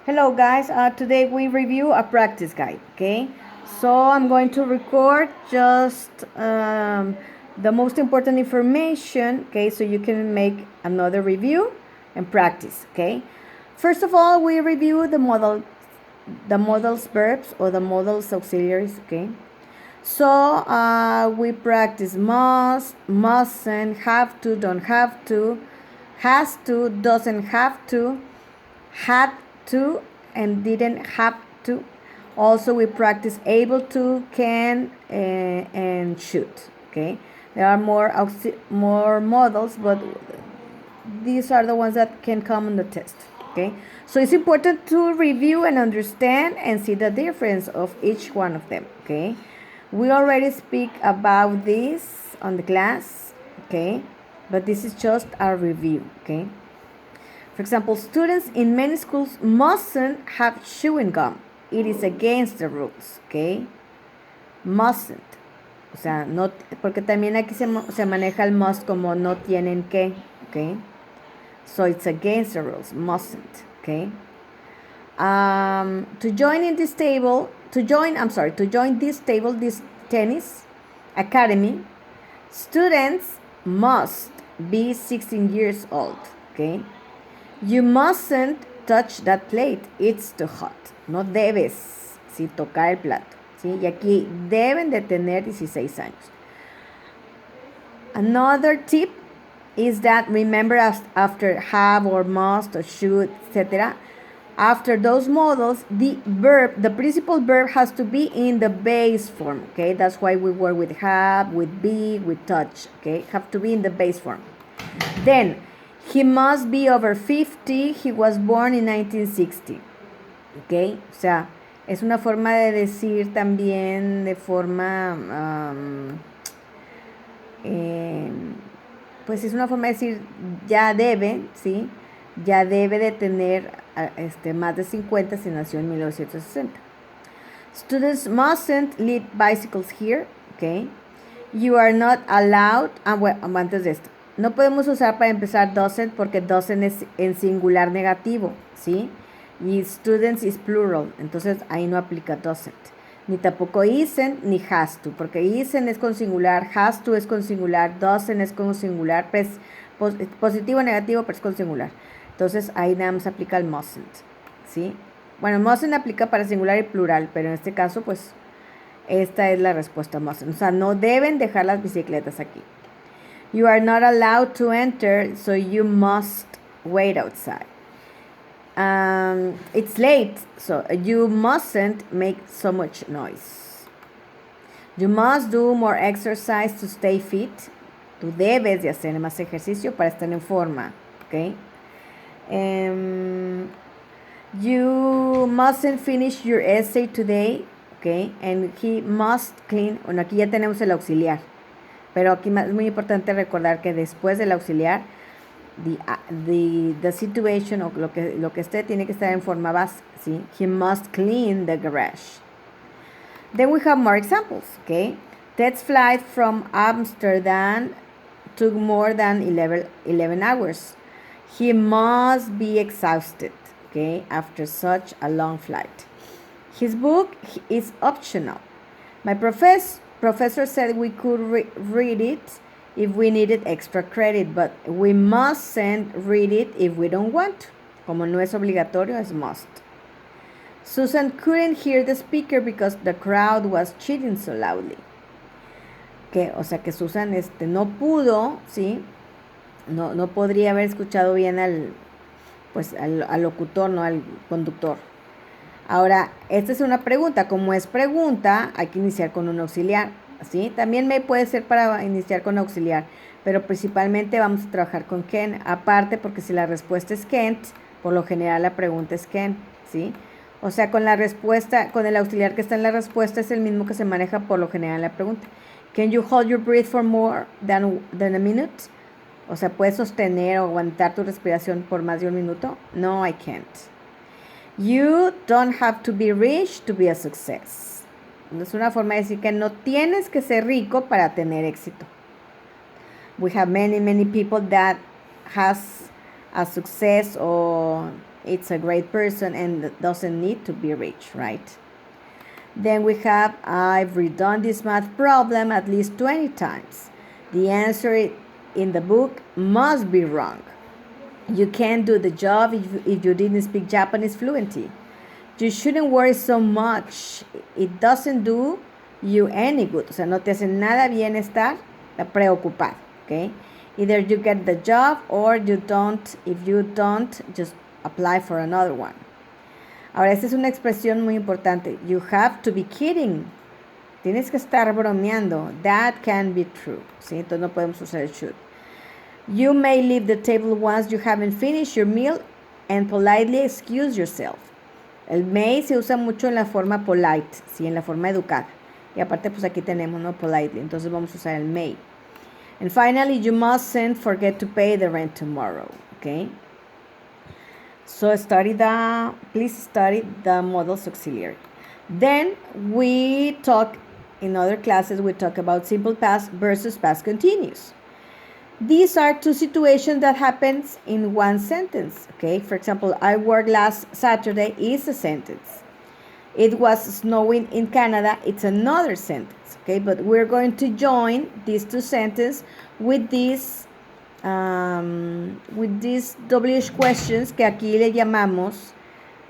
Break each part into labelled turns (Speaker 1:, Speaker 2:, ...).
Speaker 1: Hello guys, today we review a practice guide, okay? So I'm going to record just the most important information, okay? So you can make another review and practice, okay? First of all, we review the modals verbs or the modals auxiliaries, okay? So we practice must, mustn't, have to, don't have to, has to, doesn't have to, had to, and didn't have to. Also, we practice able to, can, and should. Okay, there are more models, but these are the ones that can come on the test. Okay, so it's important to review and understand and see the difference of each one of them. Okay, we already speak about this on the class. Okay, but this is just a review. Okay. For example, students in many schools mustn't have chewing gum. It is against the rules, okay? Mustn't. O sea, no, porque también aquí se maneja el must como no tienen que, okay? So it's against the rules, mustn't, okay? To join this table, this tennis academy, students must be 16 years old, okay? You mustn't touch that plate, it's too hot. No debes, ¿sí? Tocar el plato, ¿sí? Y aquí deben de tener 16 años. Another tip is that remember after have or must or should, etc. After those modals, the principal verb has to be in the base form, okay? That's why we work with have, with be, with touch, okay? Have to be in the base form. Then, he must be over 50. He was born in 1960. ¿Ok? O sea, es una forma de decir también de forma... pues es una forma de decir ya debe, ¿sí? Ya debe de tener más de 50 si nació en 1960. Students mustn't lead bicycles here. ¿Ok? You are not allowed... bueno, antes de esto. No podemos usar para empezar doesn't porque doesn't es en singular negativo, ¿sí? Y students is plural, entonces ahí no aplica doesn't. Ni tampoco isn't ni has to, porque isn't es con singular, has to es con singular, doesn't es con singular, pues, positivo o negativo, pero es con singular. Entonces ahí nada más aplica el mustn't, ¿sí? Bueno, mustn't aplica para singular y plural, pero en este caso, pues, esta es la respuesta mustn't. O sea, no deben dejar las bicicletas aquí. You are not allowed to enter, so you must wait outside. It's late, so you mustn't make so much noise. You must do more exercise to stay fit. Tú debes de hacer más ejercicio para estar en forma, ¿ok? You mustn't finish your essay today, ¿ok? And he must clean. Bueno, aquí ya tenemos el auxiliar. Pero aquí es muy importante recordar que después del auxiliar, the situation o lo que esté tiene que estar en forma base, ¿sí? He must clean the garage. Then we have more examples, okay? Ted's flight from Amsterdam took more than 11 hours. He must be exhausted, okay, after such a long flight. His book is optional. My professor said we could read it if we needed extra credit, but we mustn't read it if we don't want. Como no es obligatorio, es must. Susan couldn't hear the speaker because the crowd was cheering so loudly. Que, o sea que Susan no pudo, ¿sí? No podría haber escuchado bien al locutor, no al conductor. Ahora, esta es una pregunta. Como es pregunta, hay que iniciar con un auxiliar, ¿sí? También me puede ser para iniciar con auxiliar, pero principalmente vamos a trabajar con can. Aparte, porque si la respuesta es can't, por lo general la pregunta es can, ¿sí? O sea, con la respuesta, con el auxiliar que está en la respuesta es el mismo que se maneja por lo general en la pregunta. Can you hold your breath for more than a minute? O sea, ¿puedes sostener o aguantar tu respiración por más de un minuto? No, I can't. You don't have to be rich to be a success. Es una forma de decir que no tienes que ser rico para tener éxito. We have many people that has a success or it's a great person and doesn't need to be rich, right? Then we have, I've redone this math problem at least 20 times. The answer in the book must be wrong. You can't do the job if you didn't speak Japanese fluently. You shouldn't worry so much. It doesn't do you any good. O sea, no te hace nada bien estar preocupado, okay? Either you get the job or you don't. If you don't, just apply for another one. Ahora, esta es una expresión muy importante. You have to be kidding. Tienes que estar bromeando. That can be true. ¿Sí? Entonces no podemos usar el should. You may leave the table once you haven't finished your meal and politely excuse yourself. El may se usa mucho en la forma polite, ¿sí? En la forma educada. Y aparte, pues aquí tenemos, ¿no? Politely. Entonces vamos a usar el may. And finally, you mustn't forget to pay the rent tomorrow. Okay? So please study the models auxiliary. Then we talk, in other classes, we talk about simple past versus past continuous. These are two situations that happens in one sentence, okay? For example, I worked last Saturday is a sentence. It was snowing in Canada, it's another sentence, okay? But we're going to join these two sentences with these WH questions que aquí le llamamos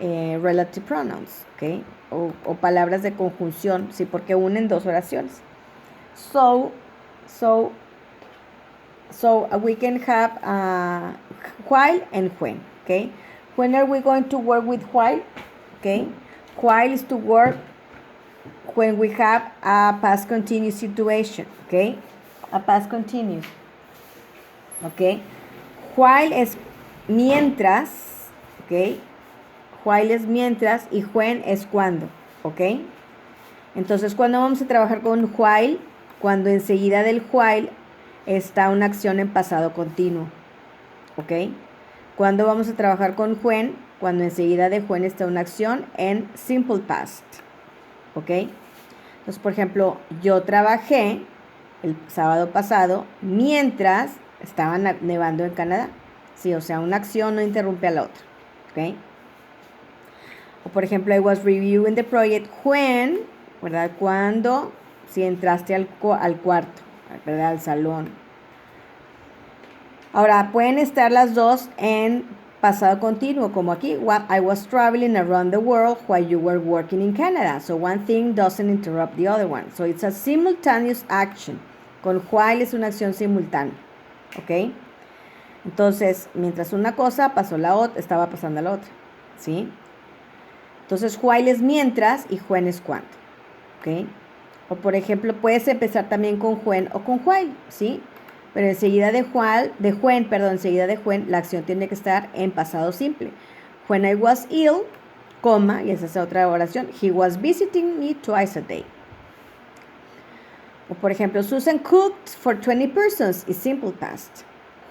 Speaker 1: relative pronouns, okay? O palabras de conjunción, sí, porque unen dos oraciones. So we can have while and when, okay? When are we going to work with while? Okay? While is to work when we have a past continuous situation, okay? A past continuous, okay? While es mientras, okay? While es mientras y when es cuando, okay? Entonces, ¿cuándo vamos a trabajar con while? Cuando enseguida del while está una acción en pasado continuo, ¿ok? ¿Cuándo vamos a trabajar con when? Cuando enseguida de when está una acción en simple past, ¿ok? Entonces, por ejemplo, yo trabajé el sábado pasado mientras estaba nevando en Canadá. Sí, o sea, una acción no interrumpe a la otra, ¿ok? O por ejemplo, I was reviewing the project when, ¿verdad? Cuando, si entraste al cuarto, ¿verdad? Al salón. Ahora, pueden estar las dos en pasado continuo, como aquí. I was traveling around the world while you were working in Canada. So one thing doesn't interrupt the other one. So it's a simultaneous action. Con while es una acción simultánea. ¿Ok? Entonces, mientras una cosa pasó la otra, estaba pasando la otra. ¿Sí? Entonces, while es mientras y when es cuando. ¿Ok? O por ejemplo, puedes empezar también con when o con while, ¿sí? Pero enseguida de when, la acción tiene que estar en pasado simple. When I was ill, coma, y esa es otra oración, he was visiting me twice a day. O por ejemplo, Susan cooked for 20 persons is simple past.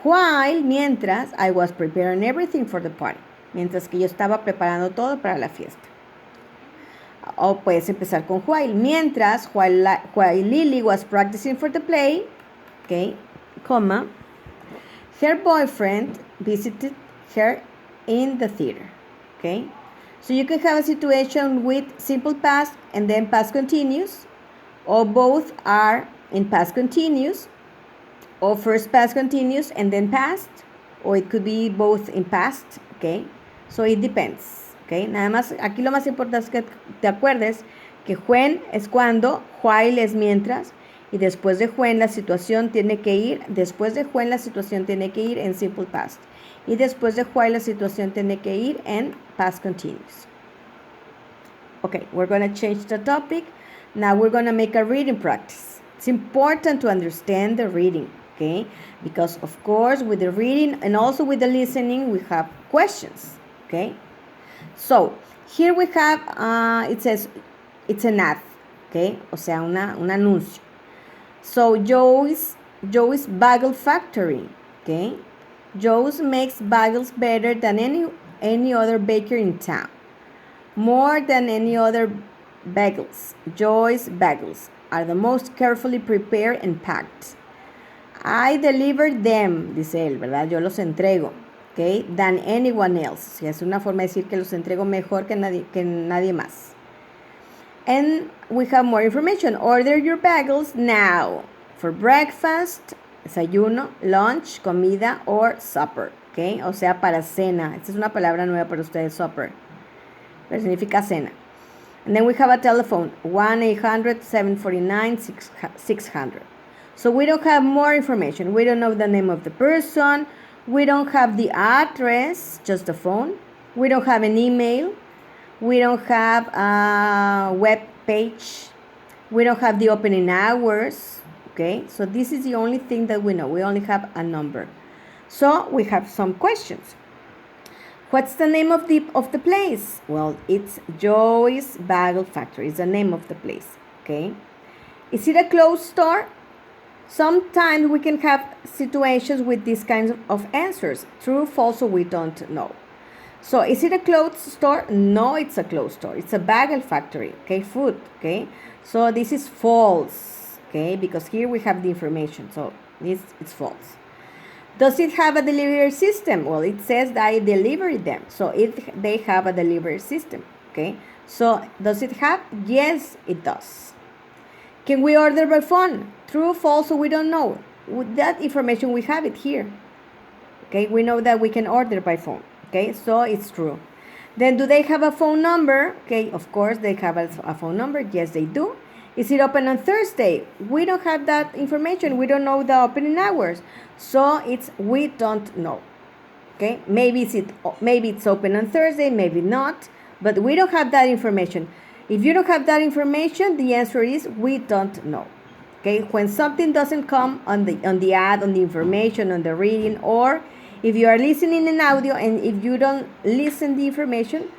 Speaker 1: While, mientras, I was preparing everything for the party. Mientras que yo estaba preparando todo para la fiesta. O puedes empezar con while. Mientras, while Lily was practicing for the play, okay, comma, her boyfriend visited her in the theater, okay? So you can have a situation with simple past and then past continuous, or both are in past continuous, or first past continuous and then past, or it could be both in past, okay? So it depends. Okay, nada más, aquí lo más importante es que te acuerdes que when es cuando, while es mientras, y después de when la situación tiene que ir, en simple past. Y después de while la situación tiene que ir en past continuous. Okay, we're going to change the topic. Now we're going to make a reading practice. It's important to understand the reading, okay? Because of course with the reading and also with the listening we have questions, okay? So, here we have, it says, it's an ad, okay? O sea, un anuncio. So, Joe's Bagel Factory, okay? Joe's makes bagels better than any other baker in town. More than any other bagels. Joe's bagels are the most carefully prepared and packed. I delivered them, dice él, ¿verdad? Yo los entrego. okay, than anyone else. Es una forma de decir que los entrego mejor que nadie más. And we have more information. Order your bagels now for breakfast, desayuno, lunch, comida, or supper. Okay? O sea, para cena. Esta es una palabra nueva para ustedes, supper. Pero significa cena. And then we have a telephone, 1-800-749-600. So we don't have more information. We don't know the name of the person. We don't have the address, just the phone. We don't have an email. We don't have a web page. We don't have the opening hours. Okay, so this is the only thing that we know. We only have a number. So we have some questions. What's the name of the place? Well, it's Joey's Bagel Factory. It's the name of the place. Okay. Is it a closed store? Sometimes we can have situations with these kinds of answers. True, false, or we don't know. So is it a closed store? No, it's a closed store. It's a bagel factory. Okay, food. Okay. So this is false. Okay, because here we have the information. So it's false. Does it have a delivery system? Well, it says that I delivered them. So they have a delivery system. Okay. So does it have? Yes, it does. Can we order by phone? True, false, or we don't know. With that information, we have it here. Okay, we know that we can order by phone. Okay, so it's true. Then do they have a phone number? Okay, of course they have a phone number. Yes, they do. Is it open on Thursday? We don't have that information. We don't know the opening hours. So we don't know. Okay, maybe it's open on Thursday, maybe not, but we don't have that information. If you don't have that information, the answer is we don't know. Okay, when something doesn't come on the ad, on the information, on the reading, or if you are listening in audio and if you don't listen the information,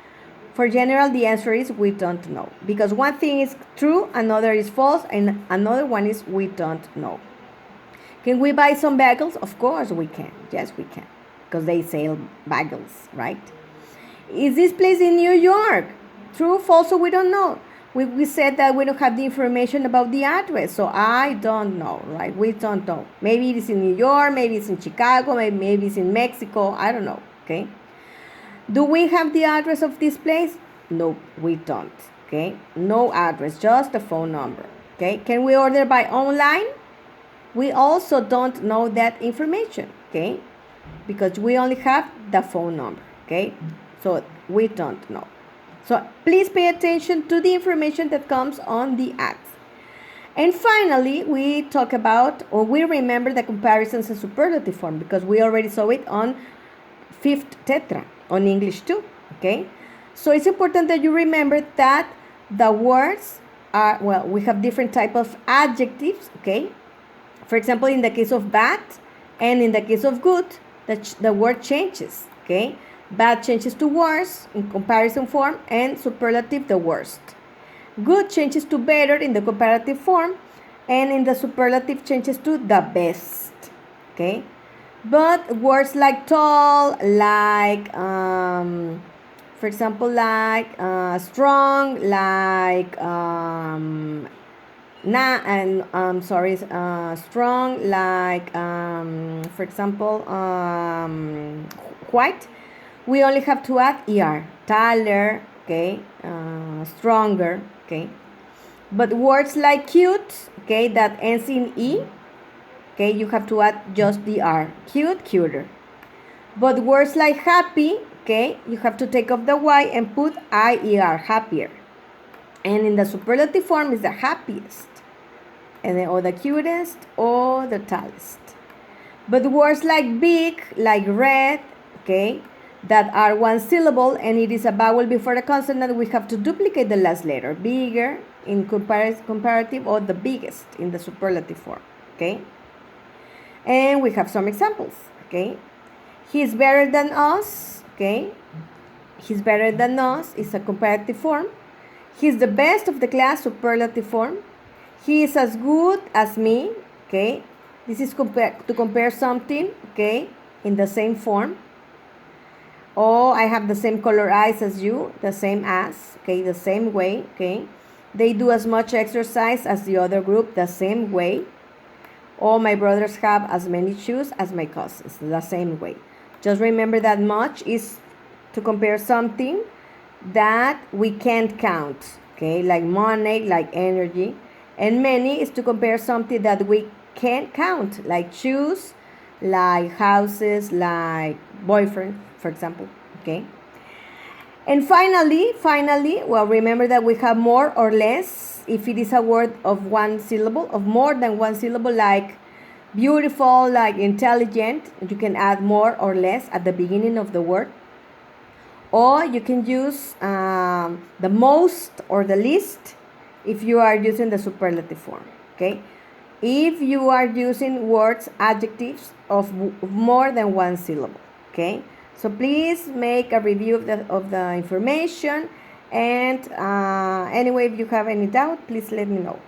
Speaker 1: for general, the answer is we don't know. Because one thing is true, another is false, and another one is we don't know. Can we buy some bagels? Of course we can. Yes, we can. Because they sell bagels, right? Is this place in New York? True, false, or we don't know. We said that we don't have the information about the address, so I don't know, right? We don't know. Maybe it is in New York, maybe it's in Chicago, maybe it's in Mexico, I don't know, okay? Do we have the address of this place? No, we don't, okay? No address, just a phone number, okay? Can we order by online? We also don't know that information, okay? Because we only have the phone number, okay? So we don't know. So please pay attention to the information that comes on the ads. And finally, we talk about, or we remember the comparisons and superlative form because we already saw it on 5th Tetra, on English too, okay? So it's important that you remember that the words are, well, we have different type of adjectives, okay? For example, in the case of bad and in the case of good, the word changes, okay? Bad changes to worse in comparison form, and superlative the worst. Good changes to better in the comparative form, and in the superlative changes to the best. Okay? But words like tall, like, for example, like strong, like, strong, like, for example, white. We only have to add ER, taller, okay, stronger, okay. But words like cute, okay, that ends in E, okay, you have to add just the R, cute, cuter. But words like happy, okay, you have to take off the Y and put IER, happier. And in the superlative form is the happiest, and then, or the cutest, or the tallest. But words like big, like red, okay, that are one syllable and it is a vowel before a consonant, we have to duplicate the last letter. Bigger in comparative, or the biggest in the superlative form, okay? And we have some examples, okay? He's better than us, okay? He's better than us is a comparative form. He's the best of the class, superlative form. He is as good as me, okay? This is to compare something, okay, in the same form. Oh, I have the same color eyes as you, the same as, okay, the same way, okay. They do as much exercise as the other group, the same way. All my brothers have as many shoes as my cousins, the same way. Just remember that much is to compare something that we can't count, okay, like money, like energy. And many is to compare something that we can count, like shoes, like houses, like boyfriend, for example, okay. And finally, well, remember that we have more or less if it is a word of one syllable, of more than one syllable, like beautiful, like intelligent. You can add more or less at the beginning of the word. Or you can use the most or the least if you are using the superlative form, okay? If you are using words, adjectives of more than one syllable, okay? So please make a review of the information, and anyway, if you have any doubt, please let me know.